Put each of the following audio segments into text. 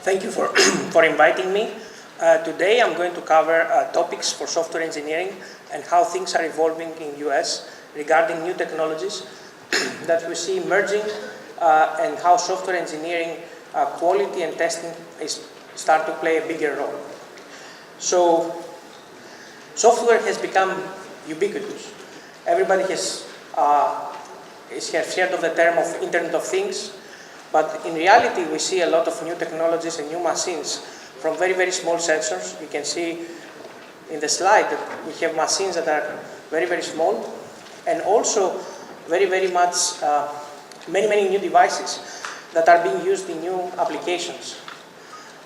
Thank you for, for inviting me. Today I'm going to cover topics for software engineering and how things are evolving in US regarding new technologies that we see emerging and how software engineering quality and testing start to play a bigger role. So software has become ubiquitous. Everybody has heard of the term of Internet of Things, but in reality we see a lot of new technologies and new machines from very, very small sensors. You can see in the slide that we have machines that are very, very small, and also very, very much many new devices that are being used in new applications.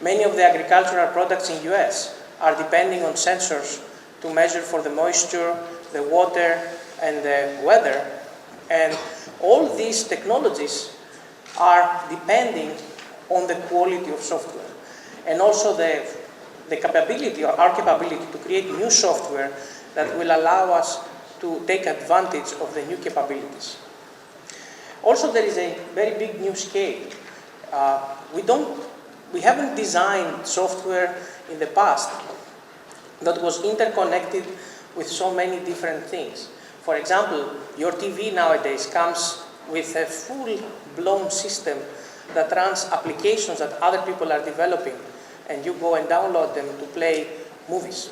Many of the agricultural products in US are depending on sensors to measure for the moisture, the water, and the weather. And all these technologies are depending on the quality of software and also the capability, or our capability, to create new software that will allow us to take advantage of the new capabilities. Also, there is a very big new scale. We haven't designed software in the past that was interconnected with so many different things. For example, your TV nowadays comes with a full-blown system that runs applications that other people are developing, and you go and download them to play movies.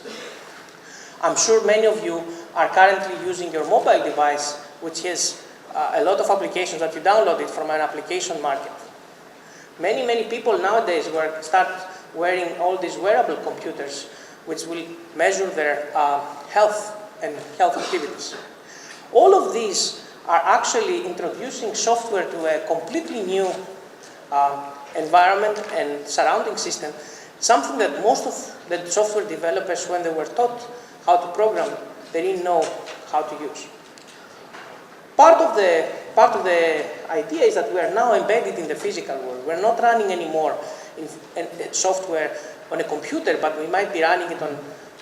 I'm sure many of you are currently using your mobile device, which has a lot of applications that you downloaded from an application market. Many people nowadays start wearing all these wearable computers, which will measure their health and health activities. All of these are actually introducing software to a completely new environment and surrounding system, something that most of the software developers, when they were taught how to program, they didn't know how to use. Part of the idea is that we are now embedded in the physical world. We're not running anymore in software on a computer, but we might be running it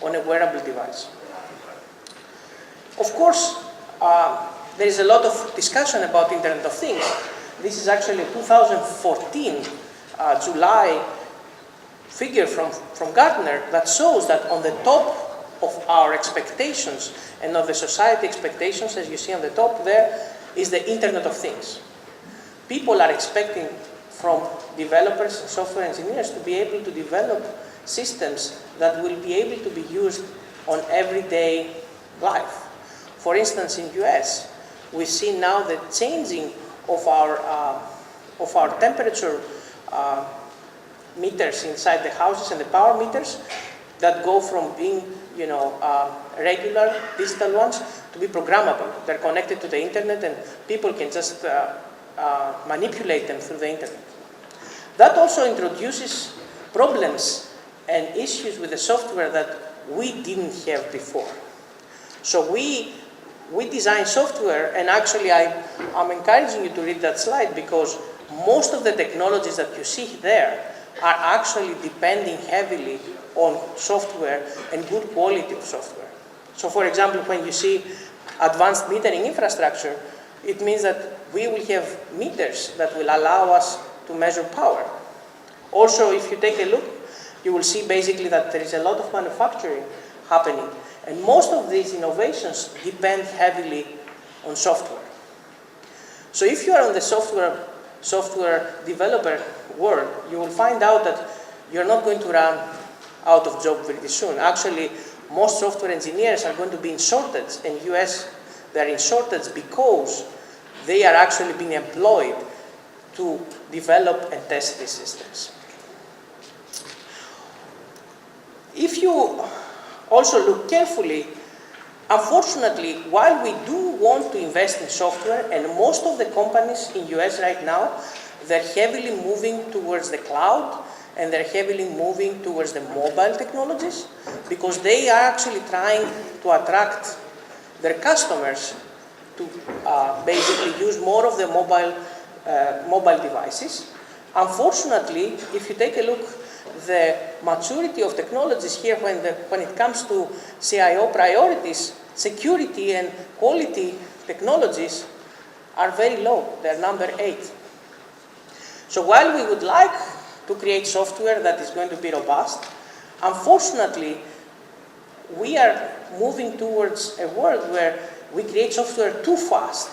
on a wearable device. Of course, there is a lot of discussion about Internet of Things. This is actually a 2014 July figure from Gartner that shows that on the top of our expectations and of the society expectations, as you see on the top there, is the Internet of Things. People are expecting from developers and software engineers to be able to develop systems that will be able to be used on everyday life. For instance, in US, we see now the changing of our temperature meters inside the houses and the power meters that go from being regular digital ones to be programmable. They're connected to the internet and people can just manipulate them through the internet. That also introduces problems and issues with the software that we didn't have before. So we design software, and actually I'm encouraging you to read that slide, because most of the technologies that you see there are actually depending heavily on software and good quality of software. So for example, when you see advanced metering infrastructure, it means that we will have meters that will allow us to measure power. Also, if you take a look, you will see basically that there is a lot of manufacturing happening. And most of these innovations depend heavily on software. So if you are on the software developer world, you will find out that you're not going to run out of job very soon. Actually, most software engineers are going to be in shortage. In US, they're in shortage because they are actually being employed to develop and test these systems. If you also look carefully, unfortunately, while we do want to invest in software, and most of the companies in US right now, they're heavily moving towards the cloud, and they're heavily moving towards the mobile technologies, because they are actually trying to attract their customers to basically use more of the mobile devices. Unfortunately, if you take a look, the maturity of technologies here when it comes to CIO priorities, security and quality technologies are very low. They're number 8. So while we would like to create software that is going to be robust. Unfortunately, we are moving towards a world where we create software too fast,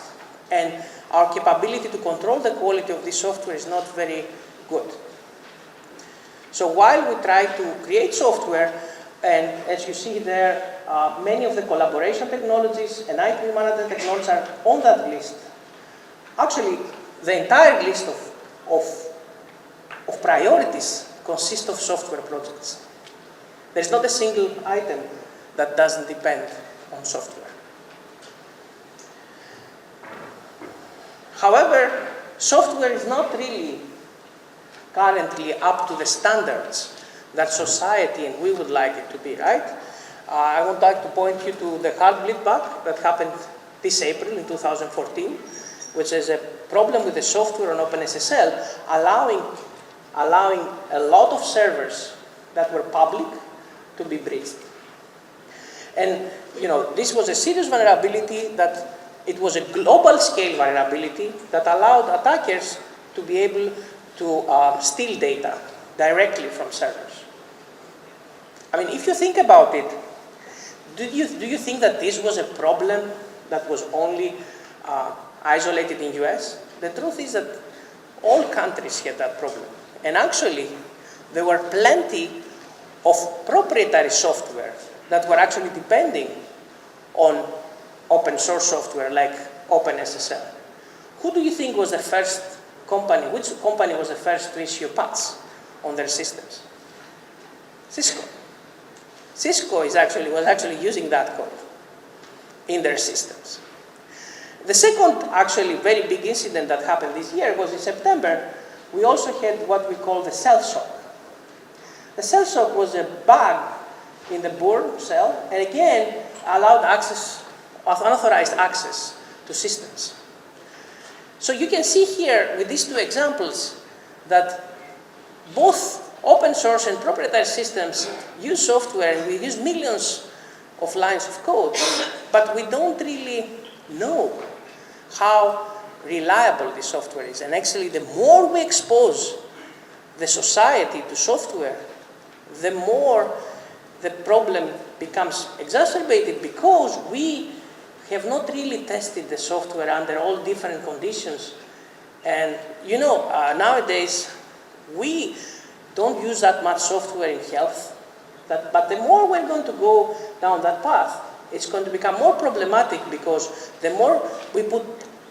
and our capability to control the quality of this software is not very good. So while we try to create software, and as you see there, many of the collaboration technologies and IP management technologies are on that list. Actually, the entire list of priorities consists of software projects. There's not a single item that doesn't depend on software. However, software is not really currently up to the standards that society and we would like it to be, right? I would like to point you to the Heartbleed bug that happened this April in 2014, which is a problem with the software on OpenSSL, allowing a lot of servers that were public to be breached. And this was a serious vulnerability that it was a global scale vulnerability that allowed attackers to be able to steal data directly from servers. I mean, if you think about it, do you think that this was a problem that was only isolated in US? The truth is that all countries had that problem. And actually, there were plenty of proprietary software that were actually depending on open source software like OpenSSL. Who do you think was the first company, which company was the first to issue patches on their systems? Cisco. Cisco was actually using that code in their systems. The second actually very big incident that happened this year was in September. We also had what we call the cell shock. The cell shock was a bug in the board cell, and again allowed access, unauthorized access to systems. So you can see here with these two examples that both open source and proprietary systems use software, and we use millions of lines of code, but we don't really know how reliable this software is. And actually, the more we expose the society to software, the more the problem becomes exacerbated, because we have not really tested the software under all different conditions. And nowadays, we don't use that much software in health, but the more we're going to go down that path, it's going to become more problematic, because the more we put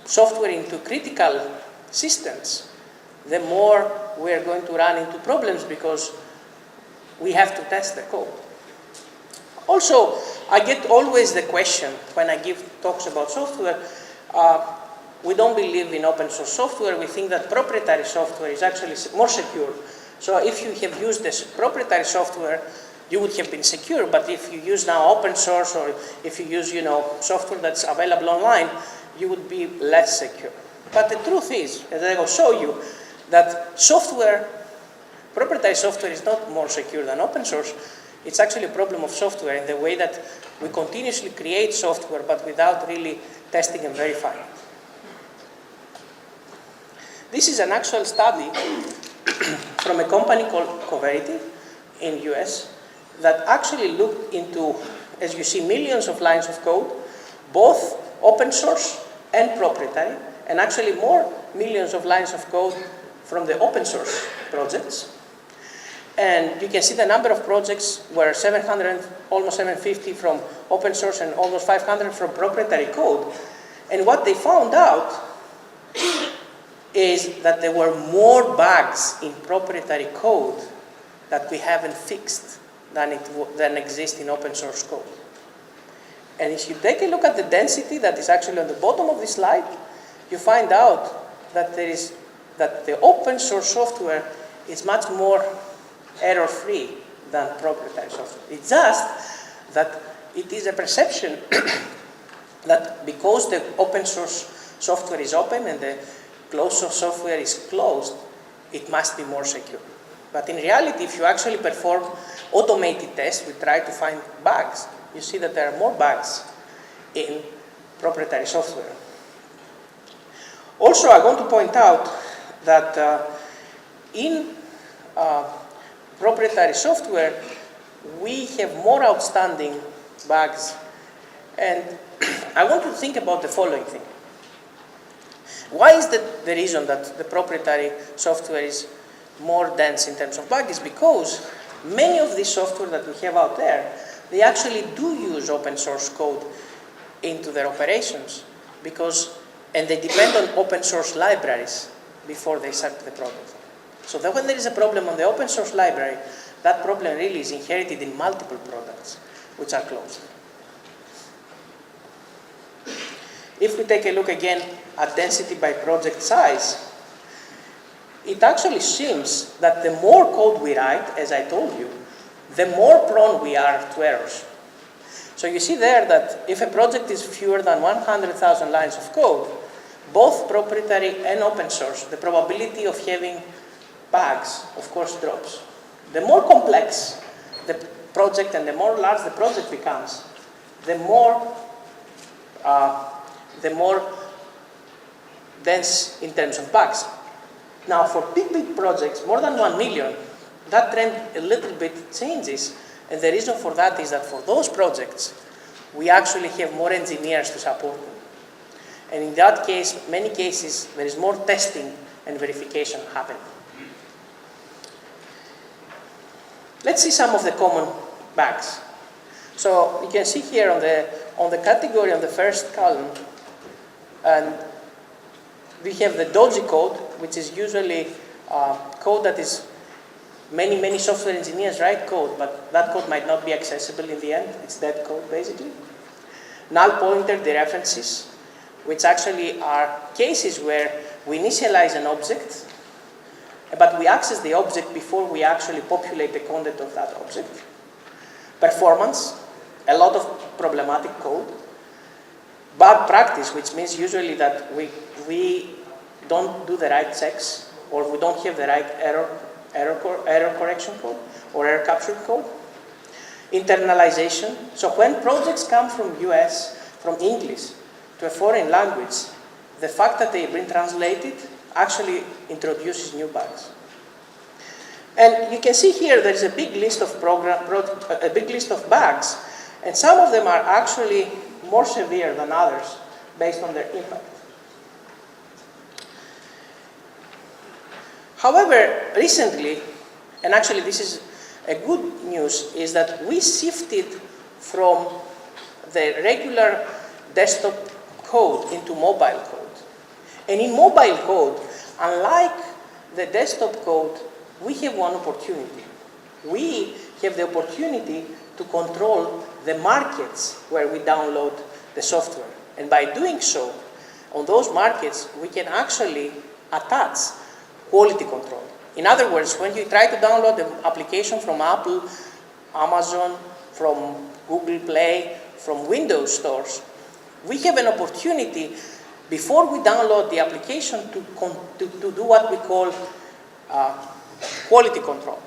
software into critical systems, the more we're going to run into problems, because we have to test the code. Also, I get always the question when I give talks about software, we don't believe in open source software. We think that proprietary software is actually more secure. So if you have used this proprietary software, you would have been secure. But if you use now open source, or if you use software that's available online, you would be less secure. But the truth is, as I will show you, that proprietary software is not more secure than open source. It's actually a problem of software in the way that we continuously create software, but without really testing and verifying it. This is an actual study from a company called Coverity in US that actually looked into, as you see, millions of lines of code, both open source and proprietary, and actually more millions of lines of code from the open source projects. And you can see the number of projects were 700, almost 750 from open source and almost 500 from proprietary code. And what they found out is that there were more bugs in proprietary code that we haven't fixed than exist in open source code. And if you take a look at the density that is actually on the bottom of this slide, you find out that the open source software is much more error-free than proprietary software. It's just that it is a perception that because the open source software is open and the closed source software is closed, it must be more secure. But in reality, if you actually perform automated tests, we try to find bugs, you see that there are more bugs in proprietary software. Also, I want to point out that in proprietary software, we have more outstanding bugs. And I want to think about the following thing. Why is that the reason that the proprietary software is more dense in terms of bugs? Is because many of the software that we have out there, they actually do use open source code into their operations and they depend on open source libraries before they start the project. So that when there is a problem on the open source library, that problem really is inherited in multiple products which are closed. If we take a look again at density by project size, it actually seems that the more code we write, as I told you, the more prone we are to errors. So you see there that if a project is fewer than 100,000 lines of code, both proprietary and open source, the probability of having bugs, of course, drops. The more complex the project and the more large the project becomes, the more dense in terms of bugs. Now, for big projects, more than 1 million, that trend a little bit changes. And the reason for that is that for those projects, we actually have more engineers to support them. And in that case, many cases, there is more testing and verification happening. Let's see some of the common bugs. So you can see here on the category on the first column, and we have the dodgy code, which is usually code that is many software engineers write code, but that code might not be accessible in the end. It's dead code, basically. Null pointer dereferences, which actually are cases where we initialize an object, but we access the object before we actually populate the content of that object. Performance, a lot of problematic code. Bad practice, which means usually that we don't do the right checks, or we don't have the right error correction code or error capture code. Internalization. So when projects come from US, from English to a foreign language, the fact that they've been translated actually introduces new bugs. And you can see here there is a big list of bugs, and some of them are actually more severe than others based on their impact. However, recently, and actually this is a good news, is that we shifted from the regular desktop code into mobile code. And in mobile code, unlike the desktop code, we have one opportunity. We have the opportunity to control the markets where we download the software. And by doing so, on those markets, we can actually attach quality control. In other words, when you try to download the application from Apple, Amazon, from Google Play, from Windows stores, we have an opportunity before we download the application to do what we call quality control.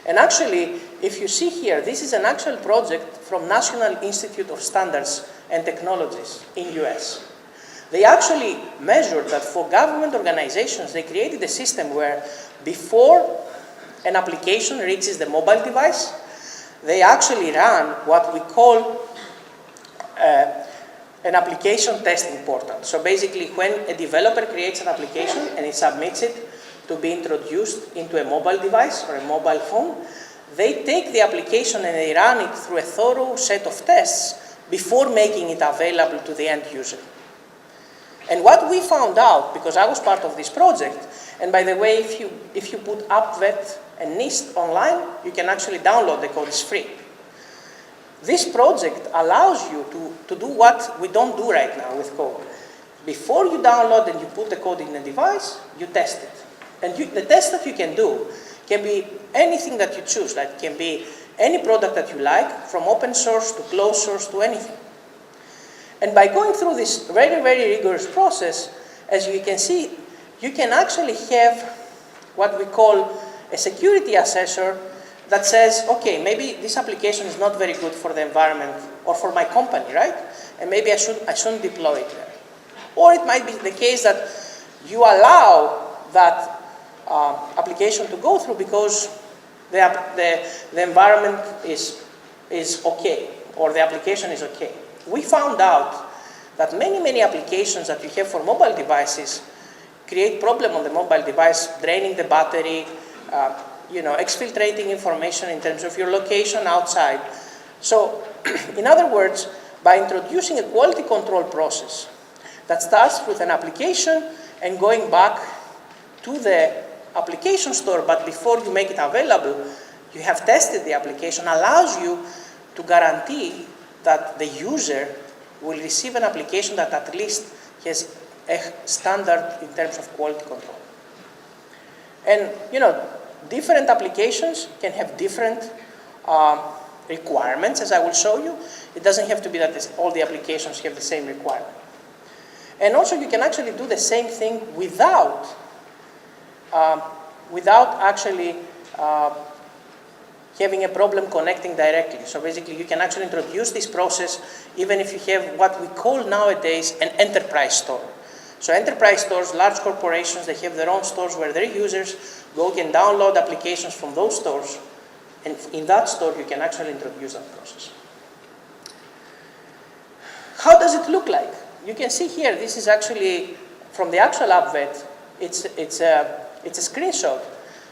And actually, if you see here, this is an actual project from National Institute of Standards and Technologies in US. They actually measured that for government organizations, they created a system where before an application reaches the mobile device, they actually run what we call an application testing portal. So basically, when a developer creates an application and he submits it to be introduced into a mobile device or a mobile phone, they take the application and they run it through a thorough set of tests before making it available to the end user. And what we found out, because I was part of this project, and by the way, if you put AppVet and NIST online, you can actually download the code, it's free. This project allows you to do what we don't do right now with code. Before you download and you put the code in the device, you test it. And the test that you can do can be anything that you choose. Like it can be any product that you like, from open source to closed source to anything. And by going through this very rigorous process, as you can see, you can actually have what we call a security assessor that says, okay, maybe this application is not very good for the environment or for my company, right? And maybe I shouldn't deploy it there. Or it might be the case that you allow that application to go through because the environment is okay, or the application is okay. We found out that many applications that you have for mobile devices create problem on the mobile device, draining the battery, exfiltrating information in terms of your location outside. So, in other words, by introducing a quality control process that starts with an application and going back to the application store, but before you make it available, you have tested the application, allows you to guarantee that the user will receive an application that at least has a standard in terms of quality control. And, different applications can have different requirements, as I will show you. It doesn't have to be that all the applications have the same requirement. And also, you can actually do the same thing without actually having a problem connecting directly. So basically, you can actually introduce this process even if you have what we call nowadays an enterprise store. So enterprise stores, large corporations, they have their own stores where their users can download applications from those stores, and in that store, you can actually introduce that process. How does it look like? You can see here, this is actually from the actual AppVet. It's a screenshot.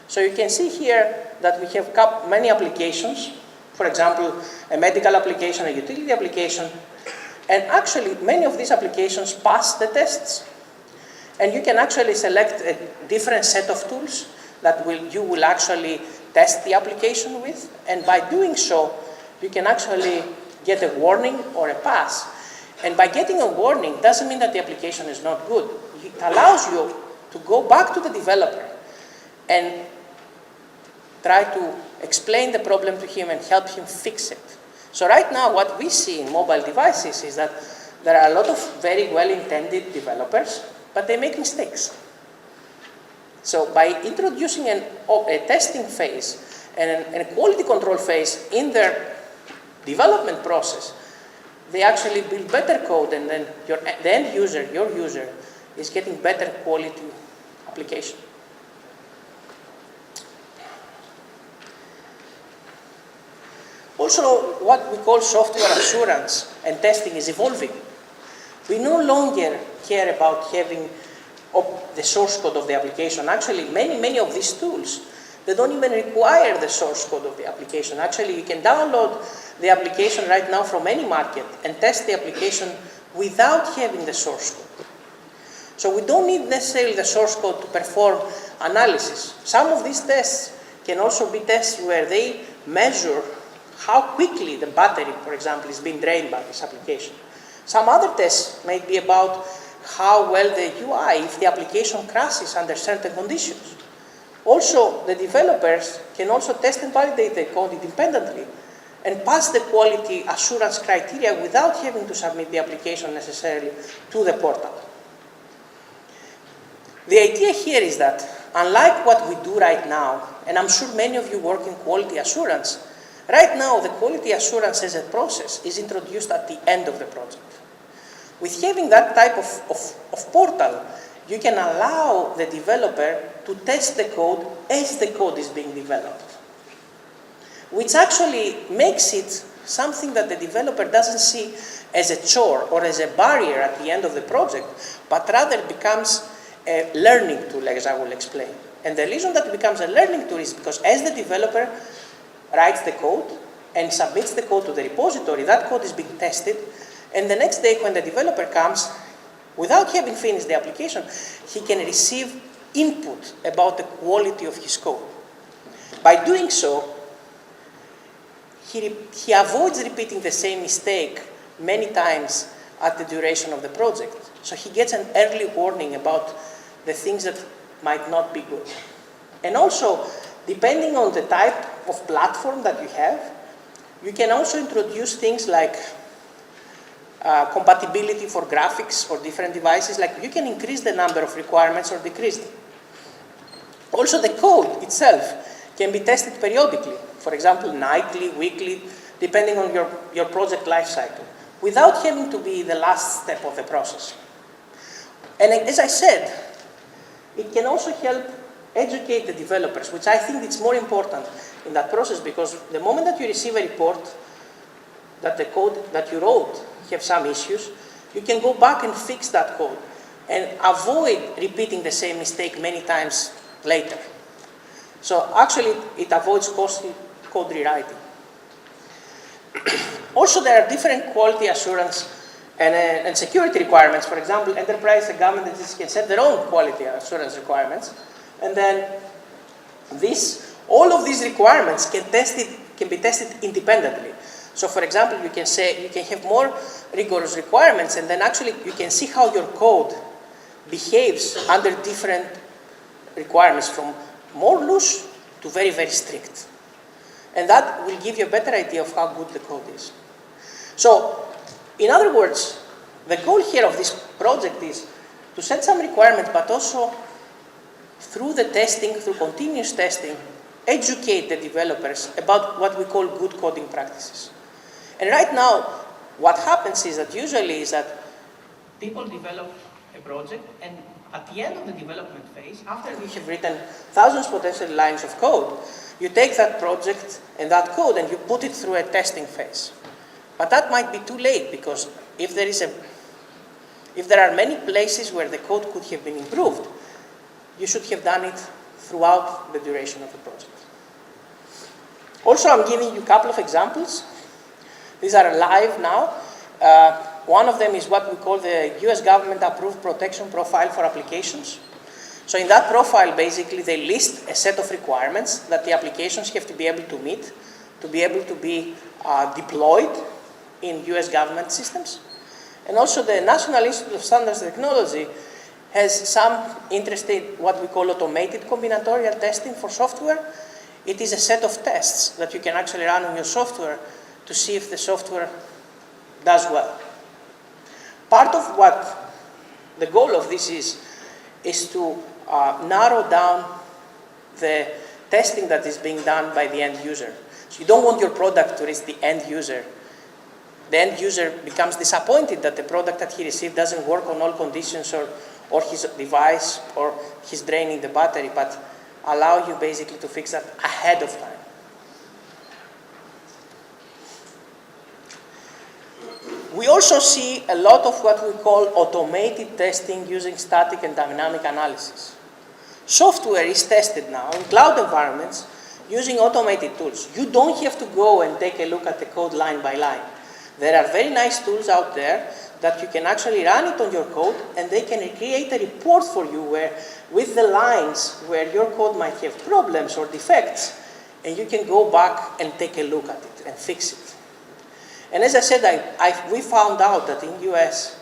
So you can see here that we have many applications. For example, a medical application, a utility application. And actually, many of these applications pass the tests. And you can actually select a different set of tools that you will actually test the application with. And by doing so, you can actually get a warning or a pass. And by getting a warning doesn't mean that the application is not good. It allows you to go back to the developer and try to explain the problem to him and help him fix it. So right now, what we see in mobile devices is that there are a lot of very well-intended developers, but they make mistakes. So by introducing a testing phase and a quality control phase in their development process, they actually build better code, and then the end user, your user, is getting better quality application. Also, what we call software assurance and testing is evolving. We no longer care about having the source code of the application. Actually, many of these tools, they don't even require the source code of the application. Actually, you can download the application right now from any market and test the application without having the source code. So we don't need necessarily the source code to perform analysis. Some of these tests can also be tests where they measure how quickly the battery, for example, is being drained by this application. Some other tests may be about how well the UI, if the application crashes under certain conditions. Also, the developers can also test and validate the code independently and pass the quality assurance criteria without having to submit the application necessarily to the portal. The idea here is that, unlike what we do right now, and I'm sure many of you work in quality assurance, right now the quality assurance as a process is introduced at the end of the project. With having that type of portal, you can allow the developer to test the code as the code is being developed, which actually makes it something that the developer doesn't see as a chore or as a barrier at the end of the project, but rather becomes a learning tool, as I will explain. And the reason that it becomes a learning tool is because as the developer writes the code and submits the code to the repository, that code is being tested, and the next day when the developer comes, without having finished the application, he can receive input about the quality of his code. By doing so, he avoids repeating the same mistake many times at the duration of the project. So he gets an early warning about the things that might not be good. And also, depending on the type of platform that you have, you can also introduce things like compatibility for graphics for different devices. Like you can increase the number of requirements or decrease them. Also, the code itself can be tested periodically. For example, nightly, weekly, depending on your project lifecycle, without having to be the last step of the process. And as I said, it can also help educate the developers, which I think it's more important in that process, because the moment that you receive a report that the code that you wrote have some issues, you can go back and fix that code and avoid repeating the same mistake many times later. So actually, it avoids costly code rewriting. Also, there are different quality assurance and security requirements. For example, enterprise and government entities can set their own quality assurance requirements. And then all of these requirements can be tested independently. So for example, you can have more rigorous requirements, and then actually you can see how your code behaves under different requirements, from more loose to very, very strict. And that will give you a better idea of how good the code is. So, in other words, the goal here of this project is to set some requirements, but also through the testing, through continuous testing, educate the developers about what we call good coding practices. And right now, what happens is that usually people develop a project, and at the end of the development phase, after we have written thousands potential lines of code, you take that project and that code and you put it through a testing phase. But that might be too late, because if there are many places where the code could have been improved, you should have done it throughout the duration of the project. Also, I'm giving you a couple of examples. These are live now. One of them is what we call the US government approved protection profile for applications. So in that profile, basically, they list a set of requirements that the applications have to be able to meet to be able to be deployed in US government systems. And also the National Institute of Standards and Technology has some interest in what we call automated combinatorial testing for software. It is a set of tests that you can actually run on your software to see if the software does well. Part of what the goal of this is to narrow down the testing that is being done by the end user. So you don't want your product to reach the end user. The end user becomes disappointed that the product that he received doesn't work on all conditions, or his device, or he's draining the battery, but allow you basically to fix that ahead of time. We also see a lot of what we call automated testing using static and dynamic analysis. Software is tested now in cloud environments using automated tools. You don't have to go and take a look at the code line by line. There are very nice tools out there that you can actually run it on your code, and they can create a report for you with the lines where your code might have problems or defects, and you can go back and take a look at it and fix it. And as I said, we found out that in US,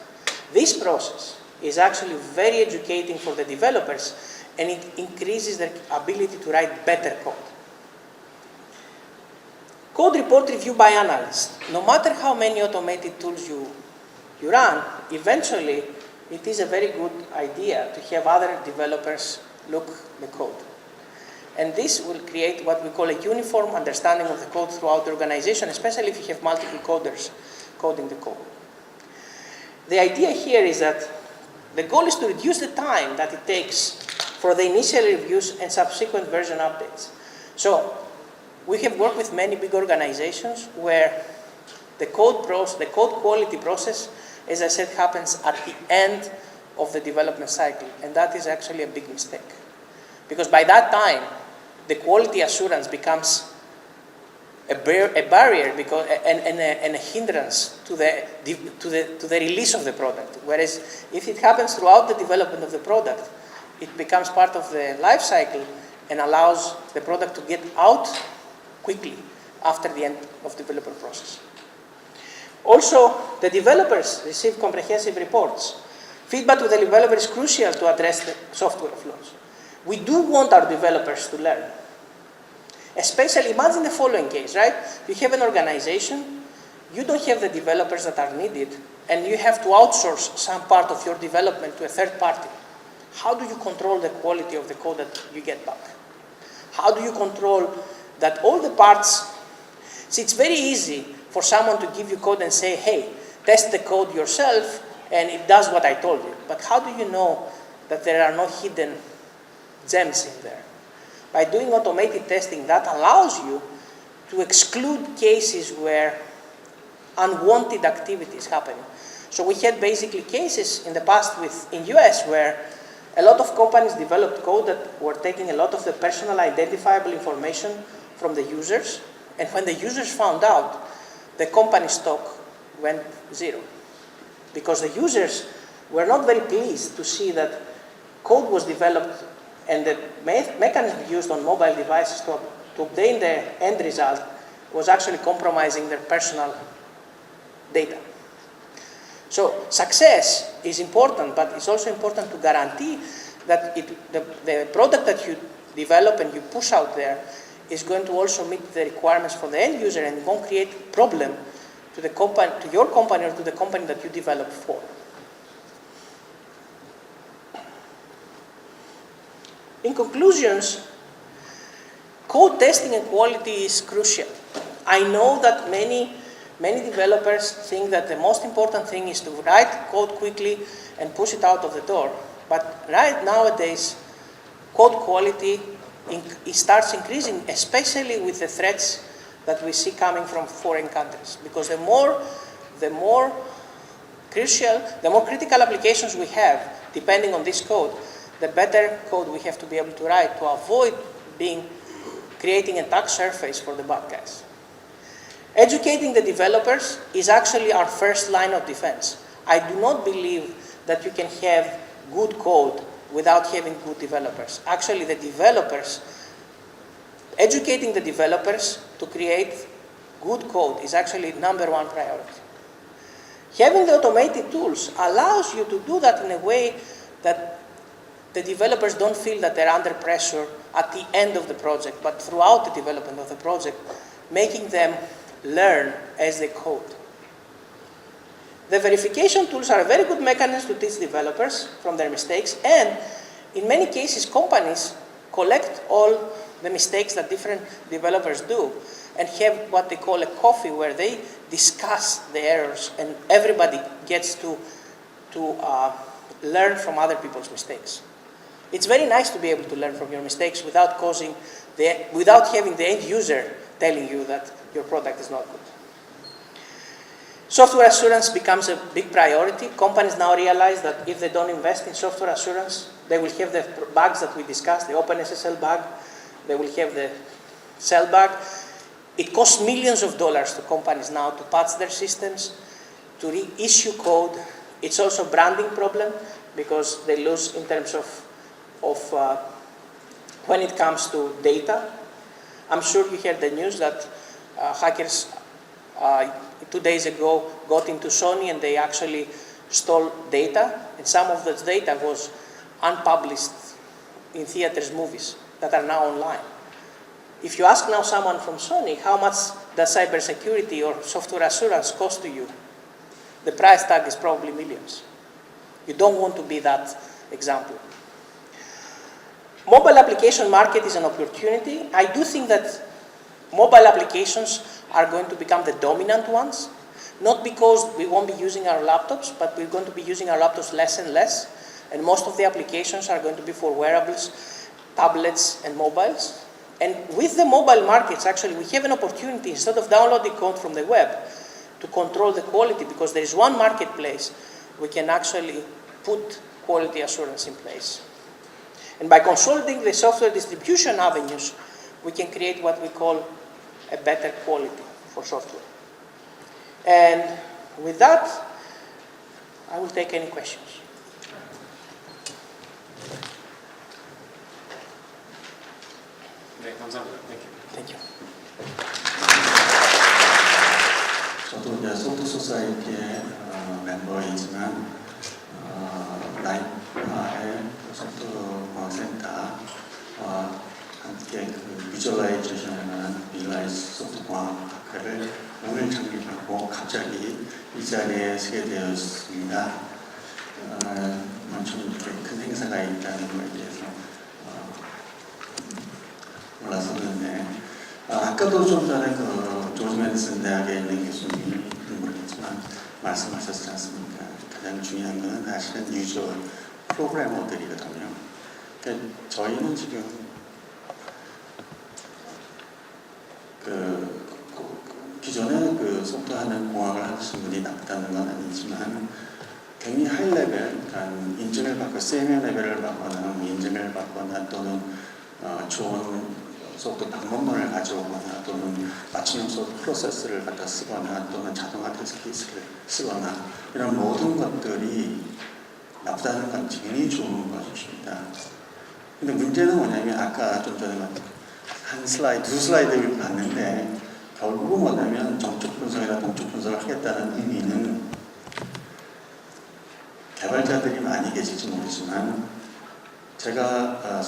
this process is actually very educating for the developers, and it increases their ability to write better code. Code report review by analysts. No matter how many automated tools you run, eventually it is a very good idea to have other developers look the code. And this will create what we call a uniform understanding of the code throughout the organization, especially if you have multiple coders coding the code. The idea here is that the goal is to reduce the time that it takes for the initial reviews and subsequent version updates. So we have worked with many big organizations where the code quality process, as I said, happens at the end of the development cycle, and that is actually a big mistake. Because by that time, the quality assurance becomes a barrier and a hindrance to the release of the product. Whereas if it happens throughout the development of the product, it becomes part of the life cycle and allows the product to get out quickly after the end of the developer process. Also, the developers receive comprehensive reports. Feedback to the developer is crucial to address the software flaws. We do want our developers to learn. Especially, imagine the following case, right? You have an organization, you don't have the developers that are needed, and you have to outsource some part of your development to a third party. How do you control the quality of the code that you get back? How do you control that all the parts? See, it's very easy for someone to give you code and say, hey, test the code yourself, and it does what I told you. But how do you know that there are no hidden gems in there. By doing automated testing, that allows you to exclude cases where unwanted activity is happening. So we had basically cases in the past in US where a lot of companies developed code that were taking a lot of the personal identifiable information from the users, and when the users found out, the company stock went zero. Because the users were not very pleased to see that code was developed and the mechanism used on mobile devices to obtain the end result was actually compromising their personal data. So success is important, but it's also important to guarantee that the product that you develop and you push out there is going to also meet the requirements for the end user and won't create a problem to the company, to your company or to the company that you develop for. In conclusions, code testing and quality is crucial. I know that many developers think that the most important thing is to write code quickly and push it out of the door. But right nowadays, code quality starts increasing, especially with the threats that we see coming from foreign countries. Because the more critical applications we have, depending on this code, the better code we have to be able to write to avoid creating a attack surface for the bad guys. Educating the developers is actually our first line of defense. I do not believe that you can have good code without having good developers. Actually, educating the developers to create good code is actually number one priority. Having the automated tools allows you to do that in a way that the developers don't feel that they're under pressure at the end of the project, but throughout the development of the project, making them learn as they code. The verification tools are a very good mechanism to teach developers from their mistakes, and in many cases, companies collect all the mistakes that different developers do and have what they call a coffee where they discuss the errors and everybody gets to learn from other people's mistakes. It's very nice to be able to learn from your mistakes without having the end user telling you that your product is not good. Software assurance becomes a big priority. Companies now realize that if they don't invest in software assurance, they will have the bugs that we discussed, the OpenSSL bug, they will have the cell bug. It costs millions of dollars to companies now to patch their systems, to reissue code. It's also a branding problem because they lose in terms of when it comes to data. I'm sure you heard the news that hackers 2 days ago got into Sony and they actually stole data, and some of that data was unpublished in theaters movies that are now online. If you ask now someone from Sony, how much does cybersecurity or software assurance cost to you? The price tag is probably millions. You don't want to be that example. Mobile application market is an opportunity. I do think that mobile applications are going to become the dominant ones, not because we won't be using our laptops, but we're going to be using our laptops less and less, and most of the applications are going to be for wearables, tablets, and mobiles. And with the mobile markets, actually, we have an opportunity, instead of downloading code from the web, to control the quality, because there is one marketplace we can actually put quality assurance in place. And by consolidating the software distribution avenues, we can create what we call a better quality for software. And with that, I will take any questions. 네, 감사합니다. Thank you. 저도 이제 소프트 소사이티의 멤버이지만 라이프의 소프트공학센터와 함께 그 비주얼라이제이션이라는 비주얼라이즈 소프트공학학회를 오늘 창립하고 갑자기 이 자리에 서게 되었습니다. 좀 이렇게 큰 행사가 있다는 거에 대해서 몰랐었는데 아까도 좀 전에 그 조지 메디슨 대학에 있는 교수님이 모르겠지만 말씀하셨지 않습니까? 가장 중요한 것은 사실은 유저 프로그래머들이거든요. 그러니까 저희는 지금 기존에 소프트하는 공학을 하신 분이 나쁘다는 건 아니지만 굉장히 하이 레벨, 그러니까 인증을 받고 세미어 레벨을 받거나 인증을 받거나 또는 좋은 소프트 방법론을 가져오거나 또는 맞춤형 소프트 프로세스를 갖다 쓰거나 또는 자동화 테스트 케이스를 쓰거나 이런 모든 것들이 나쁘다는 건 굉장히 좋은 것입니다. 근데 문제는 뭐냐면 아까 좀 전에 한 슬라이드, 두 슬라이드를 봤는데 결국은 뭐냐면 정적 분석이나 동적 분석을 하겠다는 의미는 개발자들이 많이 계실지 모르지만 제가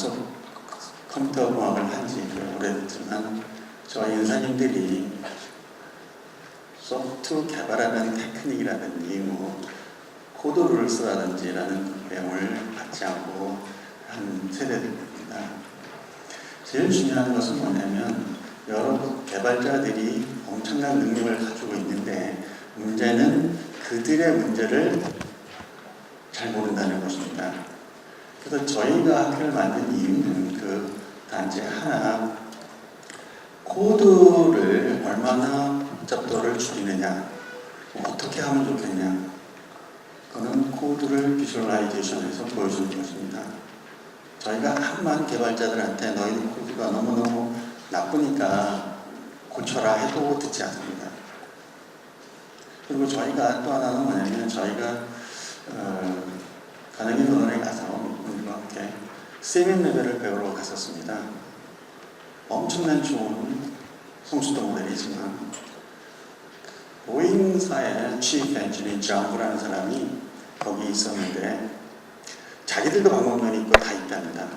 컴퓨터 공학을 한 지 오래됐지만 저희 인사님들이 소프트 개발하는 테크닉이라든지 코드를 쓰라든지라는 내용을 받지 않고 한 세대들입니다. 제일 중요한 것은 뭐냐면 여러 개발자들이 엄청난 능력을 가지고 있는데 문제는 그들의 문제를 잘 모른다는 것입니다. 그래서 저희가 학교를 만든 이유는 그 단지 하나 코드를 얼마나 복잡도를 줄이느냐, 어떻게 하면 좋겠냐, 그거는 코드를 비주얼라이제이션해서 보여주는 것입니다. 저희가 한만 개발자들한테 너희 코드가 너무너무 나쁘니까 고쳐라 해도 듣지 않습니다. 그리고 저희가 또 하나는 뭐냐면 저희가 가나기 논원에 가서 우리와 함께 세미어 레벨을 배우러 갔었습니다. 엄청난 좋은 성수도 모델이지만 보잉사의 치프 엔지니어 장부라는 사람이 거기 있었는데 자기들도 방법론이 있고 다 있답니다.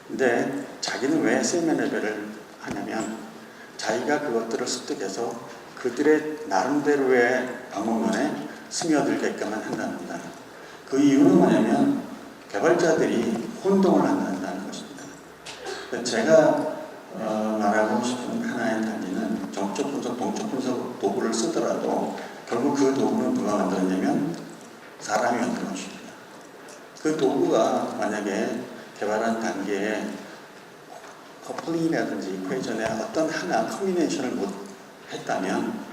근데 자기는 왜 세미어 레벨을 하냐면 자기가 그것들을 습득해서 그들의 나름대로의 방법론에 스며들게끔 한답니다. 그 이유는 뭐냐면 개발자들이 혼동을 한다는 것입니다. 제가 말하고 싶은 하나의 단위는 정적 분석, 동적 분석 도구를 쓰더라도 결국 그 도구는 누가 만들었냐면 사람이 만든 것입니다. 그 도구가 만약에 개발한 단계에 커플링이라든지 이퀘이션에 어떤 하나 커뮤니케이션을 못 했다면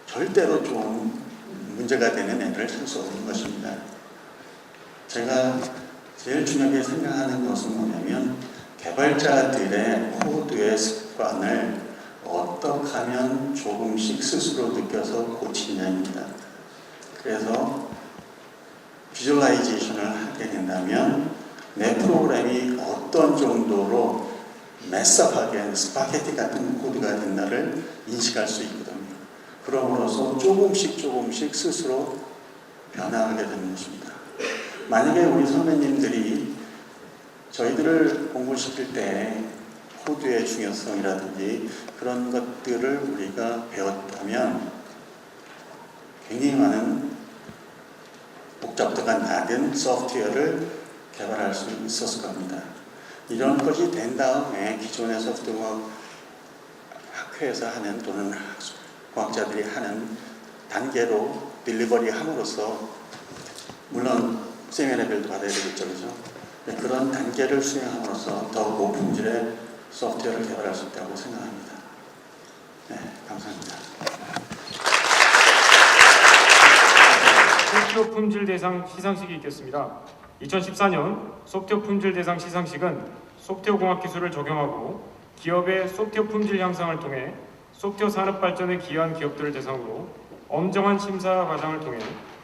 절대로 좀 문제가 되는 애를 쓸 수 없는 것입니다. 제가 제일 중요하게 생각하는 것은 뭐냐면 개발자들의 코드의 습관을 어떻게 하면 조금씩 스스로 느껴서 고치냐입니다. 그래서 비주얼라이제이션을 하게 된다면 내 프로그램이 어떤 정도로 메스업하게 스파게티 같은 코드가 된다를 인식할 수 있거든요. 그럼으로써 조금씩 스스로 변화하게 되는 것입니다. 만약에 우리 선배님들이 저희들을 공부시킬 때 코드의 중요성이라든지 그런 것들을 우리가 배웠다면 굉장히 많은 복잡도가 낮은 소프트웨어를 개발할 수 있었을 겁니다. 이런 것이 된 다음에 기존의 소프트웨어 학회에서 하는 또는 과학자들이 하는 단계로 딜리버리 함으로써 물론 세미어 레벨도 받아야 되겠죠, 그죠? 그런 단계를 수행함으로써 더욱 고품질의 소프트웨어를 개발할 수 있다고 생각합니다. 네, 감사합니다. 소프트웨어 품질 대상 시상식이 있겠습니다. 2014년 소프트웨어 품질 대상 시상식은 소프트웨어 공학 기술을 적용하고 기업의 소프트웨어 품질 향상을 통해 소프트웨어 산업 발전에 기여한 기업들을 대상으로 엄정한 심사 과정을 통해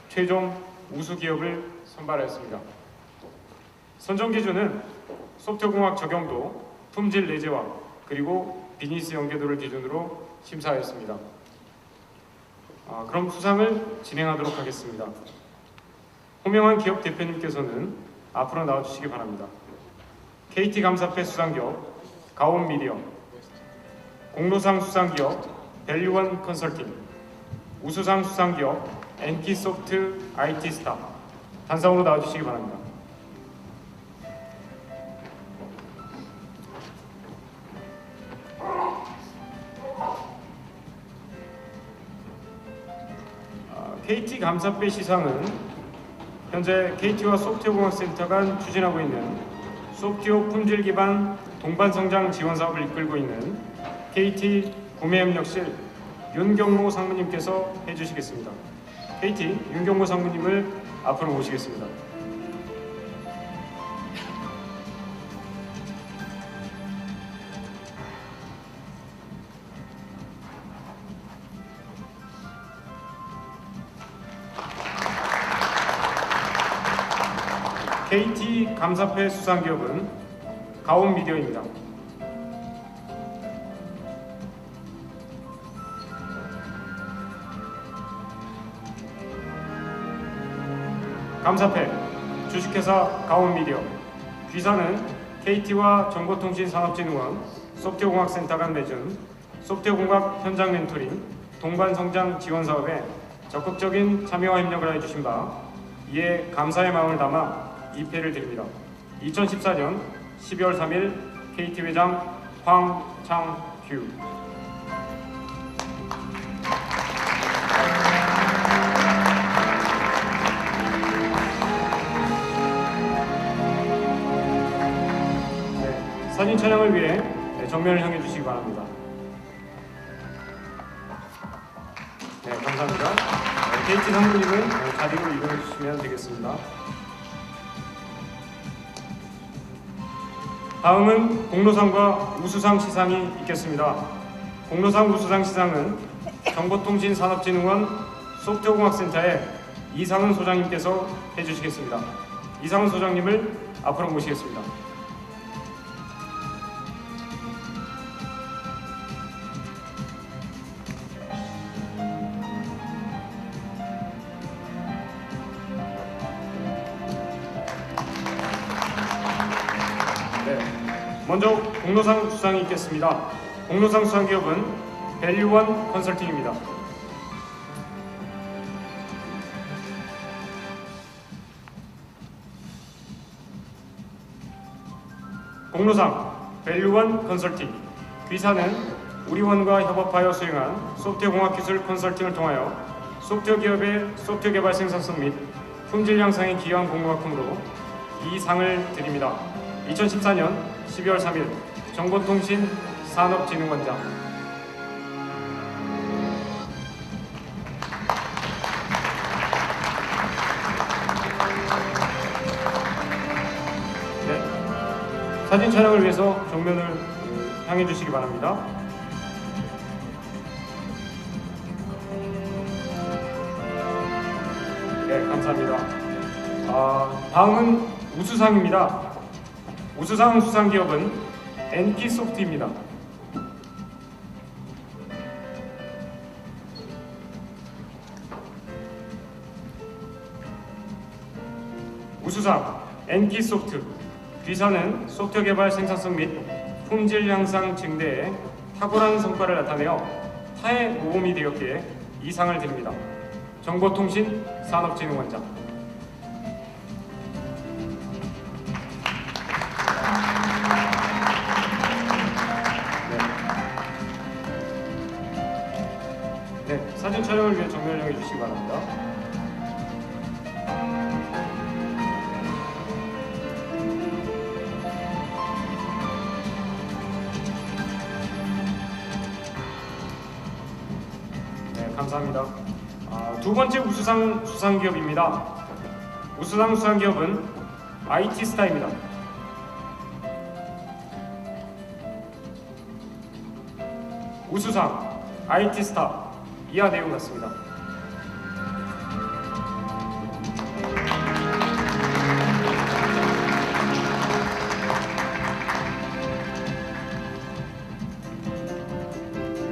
최종 우수 기업을 선발하였습니다. 선정 기준은 소프트웨어 공학 적용도, 품질 내재화, 그리고 비즈니스 연계도를 기준으로 심사하였습니다. 그럼 수상을 진행하도록 하겠습니다. 호명한 기업 대표님께서는 앞으로 나와주시기 바랍니다. KT 감사패 수상기업 가온 미디어, 공로상 수상기업 밸류원 컨설팅, 우수상 수상기업 NT소프트 IT 스타 단상으로 나와주시기 바랍니다. KT 감사패 시상은 현재 KT와 소프트웨어공학센터가 추진하고 있는 소프트웨어 품질 기반 동반 성장 지원 사업을 이끌고 있는 KT 구매협력실 윤경모 상무님께서 해주시겠습니다. KT 윤경모 상무님을 앞으로 모시겠습니다. KT 감사패 수상기업은 가온미디어입니다. 감사패 주식회사 가온미디어 귀사는 KT와 정보통신산업진흥원 소프트웨어공학센터가 맺은 소프트웨어공학 현장 멘토링 동반성장 지원사업에 적극적인 참여와 협력을 해주신 바 이에 감사의 마음을 담아 이패를 드립니다. 2014년 12월 3일 KT 회장 황창규. 사진 촬영을 위해 정면을 향해 주시기 바랍니다. 네, 감사합니다. KT 상무님은 자리로 이동해 주시면 되겠습니다. 다음은 공로상과 우수상 시상이 있겠습니다. 공로상 우수상 시상은 정보통신산업진흥원 소프트웨어공학센터의 이상은 소장님께서 해주시겠습니다. 이상은 소장님을 앞으로 모시겠습니다. 먼저 공로상 수상이 있겠습니다. 공로상 수상 기업은 밸류원 컨설팅입니다. 공로상 밸류원 컨설팅 귀사는 우리원과 협업하여 수행한 소프트웨어 공학 기술 컨설팅을 통하여 소프트웨어 기업의 소프트웨어 개발 생산성 및 품질 향상에 기여한 공로학품으로 이 상을 드립니다. 2014년 12월 3일 정보통신산업진흥원장. 네, 사진 촬영을 위해서 정면을 향해 주시기 바랍니다. 네, 감사합니다. 다음은 우수상입니다. 우수상 수상 기업은 NP소프트입니다. 우수상 NP소프트 귀사는 소프트웨어 개발 생산성 및 품질 향상 증대에 탁월한 성과를 나타내어 타의 모범이 되었기에 이 상을 드립니다. 정보통신산업진흥원장. 네, 사진 촬영을 위해 정면을 향해 주시기 바랍니다. 네, 감사합니다. 두 번째 우수상 수상 기업입니다. 우수상 수상 기업은 IT스타입니다. 우수상 IT스타 이하 내용 같습니다.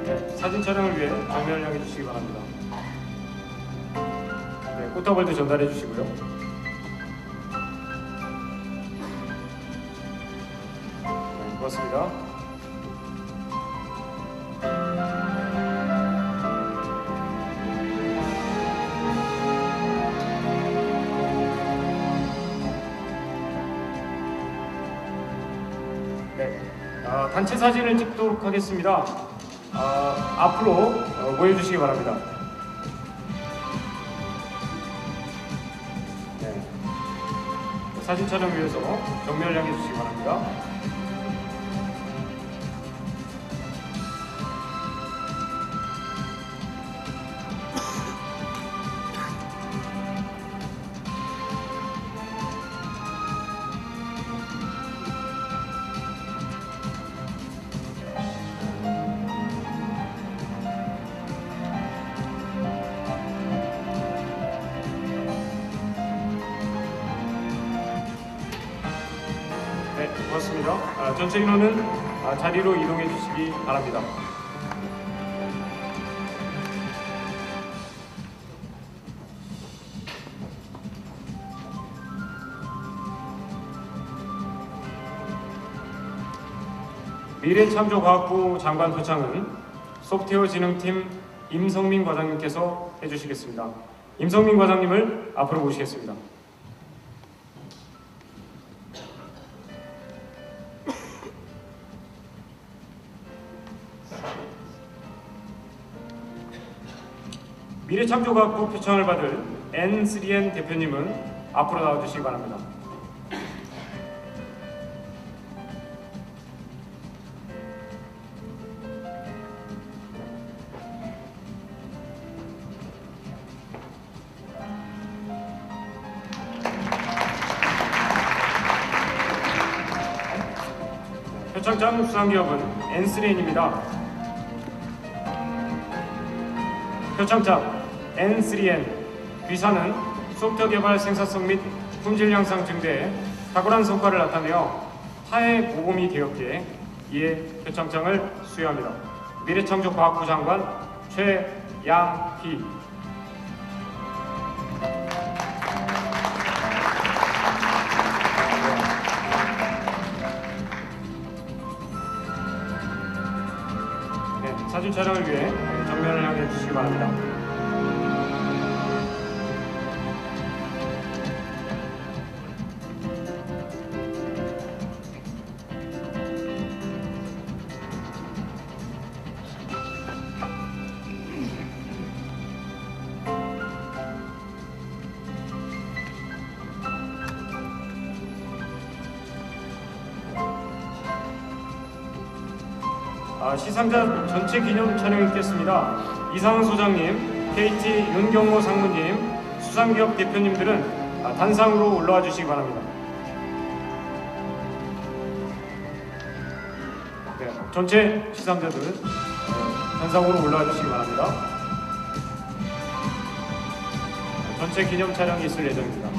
네, 사진 촬영을 위해 정면을 향해 주시기 바랍니다. 네, 꽃다발도 전달해 주시고요. 네, 고맙습니다. 단체 사진을 찍도록 하겠습니다. 앞으로 모여주시기 바랍니다. 네. 사진 촬영 위해서 정면을 향해 주시기 바랍니다. 네, 고맙습니다. 전체 인원은 자리로 이동해 주시기 바랍니다. 미래창조과학부 장관 표창은 소프트웨어 진흥팀 임성민 과장님께서 해주시겠습니다. 임성민 과장님을 앞으로 모시겠습니다. 미래창조과학부 표창을 받을 N3N 대표님은 앞으로 나와주시기 바랍니다. 표창장 수상기업은 N3N입니다. 표창장 N3N 귀사는 소프트웨어 개발 생산성 및 품질 향상 증대에 탁월한 성과를 나타내어 타의 모범이 되었기에 이에 표창장을 수여합니다. 미래창조과학부 장관 최양희. 네, 사진 촬영을 위해 정면을 향해 주시기 바랍니다. 시상자 전체 기념 촬영이 있겠습니다. 이상은 소장님, KT 윤경호 상무님, 수상기업 대표님들은 단상으로 올라와 주시기 바랍니다. 네, 전체 시상자들은 단상으로 올라와 주시기 바랍니다. 전체 기념 촬영이 있을 예정입니다.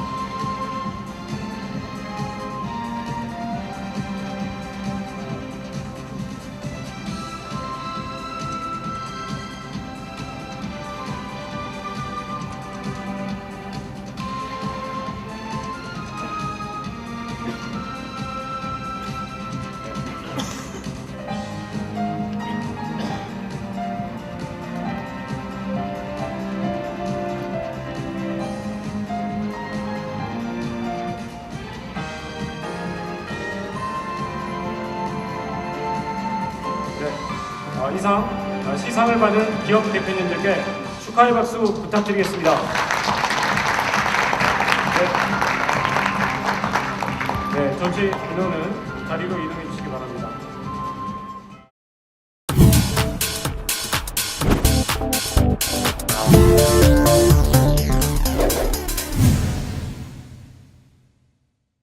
이상 시상을 받은 기업 대표님들께 축하의 박수 부탁드리겠습니다. 네, 전체 인원은 자리로 이동해 주시기 바랍니다.